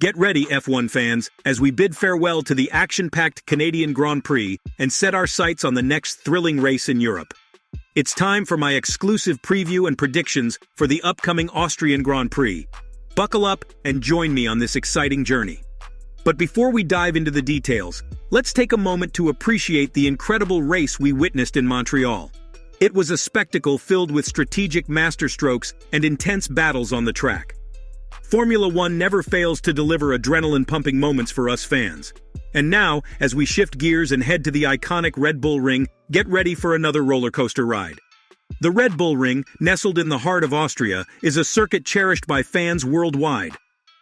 Get ready, F1 fans, as we bid farewell to the action-packed Canadian Grand Prix and set our sights on the next thrilling race in Europe. It's time for my exclusive preview and predictions for the upcoming Austrian Grand Prix. Buckle up and join me on this exciting journey. But before we dive into the details, let's take a moment to appreciate the incredible race we witnessed in Montreal. It was a spectacle filled with strategic masterstrokes and intense battles on the track. Formula One never fails to deliver adrenaline-pumping moments for us fans. And now, as we shift gears and head to the iconic Red Bull Ring, get ready for another roller coaster ride. The Red Bull Ring, nestled in the heart of Austria, is a circuit cherished by fans worldwide.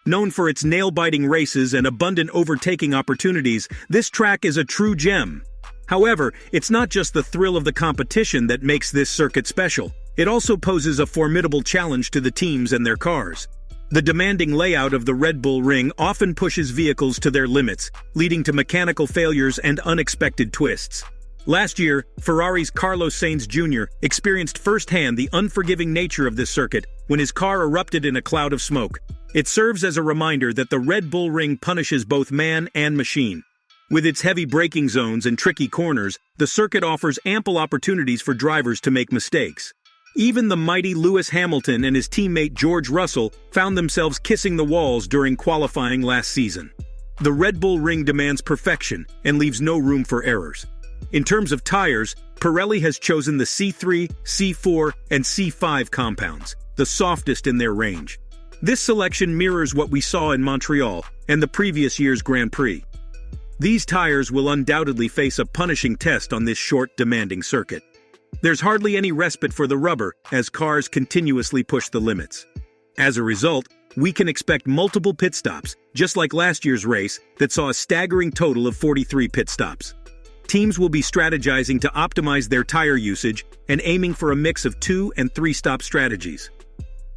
Known for its nail-biting races and abundant overtaking opportunities, this track is a true gem. However, it's not just the thrill of the competition that makes this circuit special. It also poses a formidable challenge to the teams and their cars. The demanding layout of the Red Bull Ring often pushes vehicles to their limits, leading to mechanical failures and unexpected twists. Last year, Ferrari's Carlos Sainz Jr. experienced firsthand the unforgiving nature of this circuit when his car erupted in a cloud of smoke. It serves as a reminder that the Red Bull Ring punishes both man and machine. With its heavy braking zones and tricky corners, the circuit offers ample opportunities for drivers to make mistakes. Even the mighty Lewis Hamilton and his teammate George Russell found themselves kissing the walls during qualifying last season. The Red Bull Ring demands perfection and leaves no room for errors. In terms of tires, Pirelli has chosen the C3, C4, and C5 compounds, the softest in their range. This selection mirrors what we saw in Montreal and the previous year's Grand Prix. These tires will undoubtedly face a punishing test on this short, demanding circuit. There's hardly any respite for the rubber as cars continuously push the limits. As a result, we can expect multiple pit stops, just like last year's race that saw a staggering total of 43 pit stops. Teams will be strategizing to optimize their tire usage and aiming for a mix of 2- and 3-stop strategies.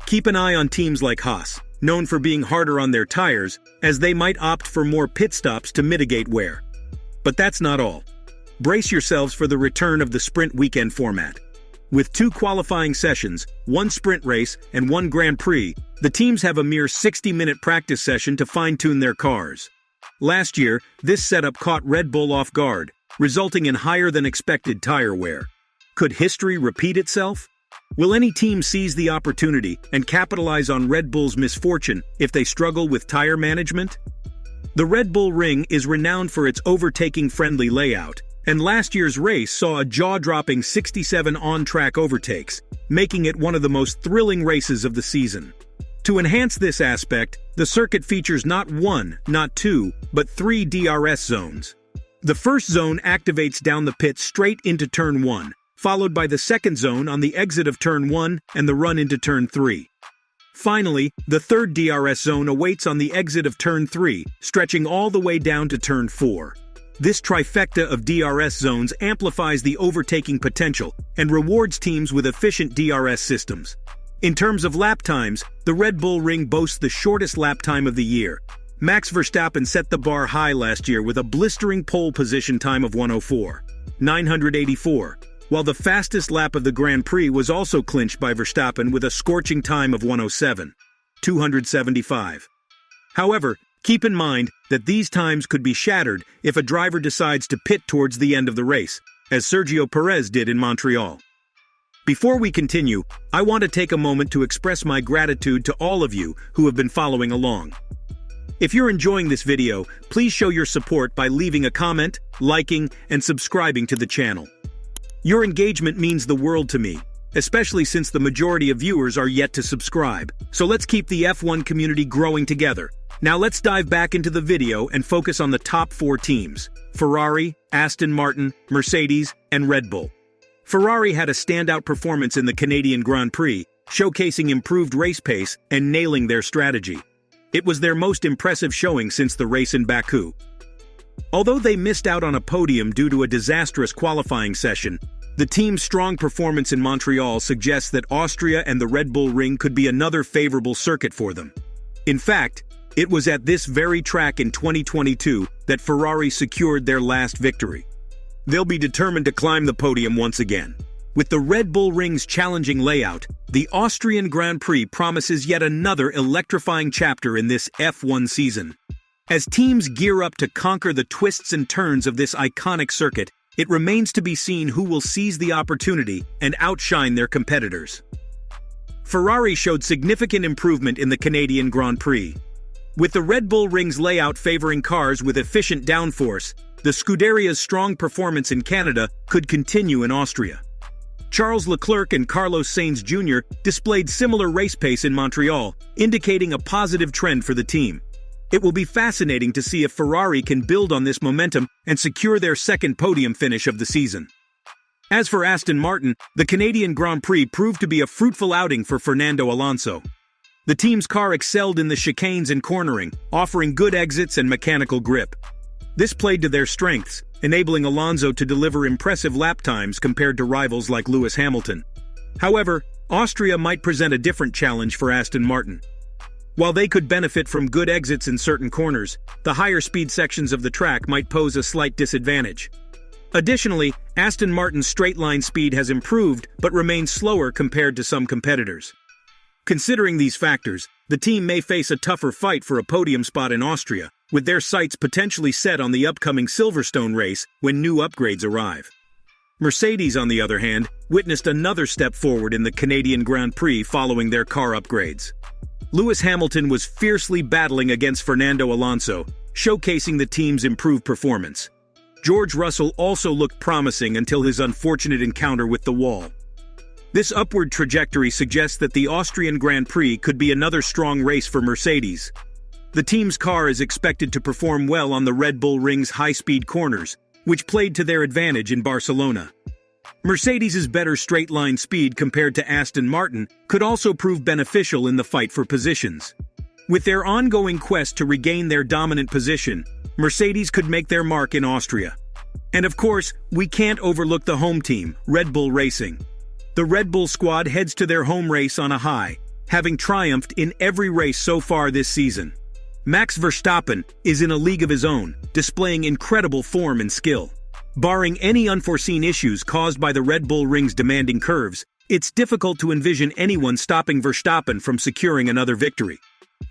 Keep an eye on teams like Haas, known for being harder on their tires, as they might opt for more pit stops to mitigate wear. But that's not all. Brace yourselves for the return of the sprint weekend format. With 2 qualifying sessions, 1 sprint race, and 1 Grand Prix, the teams have a mere 60-minute practice session to fine-tune their cars. Last year, this setup caught Red Bull off guard, resulting in higher-than-expected tire wear. Could history repeat itself? Will any team seize the opportunity and capitalize on Red Bull's misfortune if they struggle with tire management? The Red Bull Ring is renowned for its overtaking-friendly layout, and last year's race saw a jaw-dropping 67 on-track overtakes, making it one of the most thrilling races of the season. To enhance this aspect, the circuit features not 1, not 2, but 3 DRS zones. The first zone activates down the pit straight into Turn 1, followed by the second zone on the exit of Turn 1 and the run into Turn 3. Finally, the third DRS zone awaits on the exit of Turn 3, stretching all the way down to Turn 4. This trifecta of DRS zones amplifies the overtaking potential and rewards teams with efficient DRS systems. In terms of lap times, the Red Bull Ring boasts the shortest lap time of the year. Max Verstappen set the bar high last year with a blistering pole position time of 1:04.984, while the fastest lap of the Grand Prix was also clinched by Verstappen with a scorching time of 1:07.275. However, keep in mind that these times could be shattered if a driver decides to pit towards the end of the race, as Sergio Perez did in Montreal. Before we continue, I want to take a moment to express my gratitude to all of you who have been following along. If you're enjoying this video, please show your support by leaving a comment, liking, and subscribing to the channel. Your engagement means the world to me, especially since the majority of viewers are yet to subscribe. So let's keep the F1 community growing together. Now let's dive back into the video and focus on the top 4 teams: Ferrari, Aston Martin, Mercedes, and Red Bull. Ferrari had a standout performance in the Canadian Grand Prix, showcasing improved race pace and nailing their strategy. It was their most impressive showing since the race in Baku. Although they missed out on a podium due to a disastrous qualifying session, the team's strong performance in Montreal suggests that Austria and the Red Bull Ring could be another favorable circuit for them. In fact, it was at this very track in 2022 that Ferrari secured their last victory. They'll be determined to climb the podium once again. With the Red Bull Ring's challenging layout, the Austrian Grand Prix promises yet another electrifying chapter in this F1 season. As teams gear up to conquer the twists and turns of this iconic circuit, it remains to be seen who will seize the opportunity and outshine their competitors. Ferrari showed significant improvement in the Canadian Grand Prix. With the Red Bull Ring's layout favoring cars with efficient downforce, the Scuderia's strong performance in Canada could continue in Austria. Charles Leclerc and Carlos Sainz Jr. displayed similar race pace in Montreal, indicating a positive trend for the team. It will be fascinating to see if Ferrari can build on this momentum and secure their second podium finish of the season. As for Aston Martin, the Canadian Grand Prix proved to be a fruitful outing for Fernando Alonso. The team's car excelled in the chicanes and cornering, offering good exits and mechanical grip. This played to their strengths, enabling Alonso to deliver impressive lap times compared to rivals like Lewis Hamilton. However, Austria might present a different challenge for Aston Martin. While they could benefit from good exits in certain corners, the higher speed sections of the track might pose a slight disadvantage. Additionally, Aston Martin's straight-line speed has improved but remains slower compared to some competitors. Considering these factors, the team may face a tougher fight for a podium spot in Austria, with their sights potentially set on the upcoming Silverstone race when new upgrades arrive. Mercedes, on the other hand, witnessed another step forward in the Canadian Grand Prix following their car upgrades. Lewis Hamilton was fiercely battling against Fernando Alonso, showcasing the team's improved performance. George Russell also looked promising until his unfortunate encounter with the wall. This upward trajectory suggests that the Austrian Grand Prix could be another strong race for Mercedes. The team's car is expected to perform well on the Red Bull Ring's high-speed corners, which played to their advantage in Barcelona. Mercedes' better straight-line speed compared to Aston Martin could also prove beneficial in the fight for positions. With their ongoing quest to regain their dominant position, Mercedes could make their mark in Austria. And of course, we can't overlook the home team, Red Bull Racing. The Red Bull squad heads to their home race on a high, having triumphed in every race so far this season. Max Verstappen is in a league of his own, displaying incredible form and skill. Barring any unforeseen issues caused by the Red Bull Ring's demanding curves, it's difficult to envision anyone stopping Verstappen from securing another victory.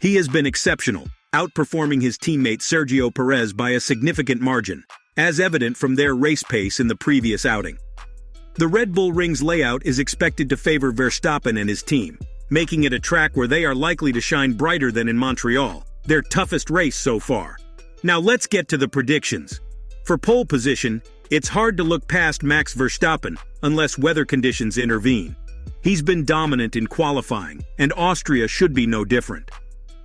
He has been exceptional, outperforming his teammate Sergio Perez by a significant margin, as evident from their race pace in the previous outing. The Red Bull Ring's layout is expected to favor Verstappen and his team, making it a track where they are likely to shine brighter than in Montreal, their toughest race so far. Now let's get to the predictions. For pole position, it's hard to look past Max Verstappen unless weather conditions intervene. He's been dominant in qualifying, and Austria should be no different.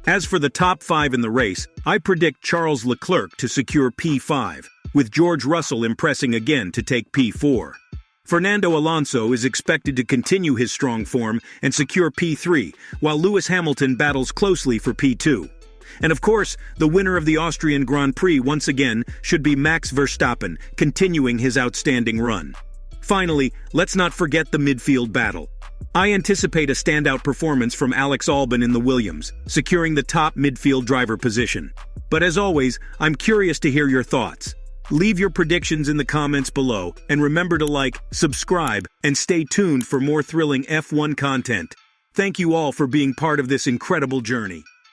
As for the top 5 in the race, I predict Charles Leclerc to secure P5, with George Russell impressing again to take P4. Fernando Alonso is expected to continue his strong form and secure P3, while Lewis Hamilton battles closely for P2. And of course, the winner of the Austrian Grand Prix once again should be Max Verstappen, continuing his outstanding run. Finally, let's not forget the midfield battle. I anticipate a standout performance from Alex Albon in the Williams, securing the top midfield driver position. But as always, I'm curious to hear your thoughts. Leave your predictions in the comments below, and remember to like, subscribe, and stay tuned for more thrilling F1 content. Thank you all for being part of this incredible journey.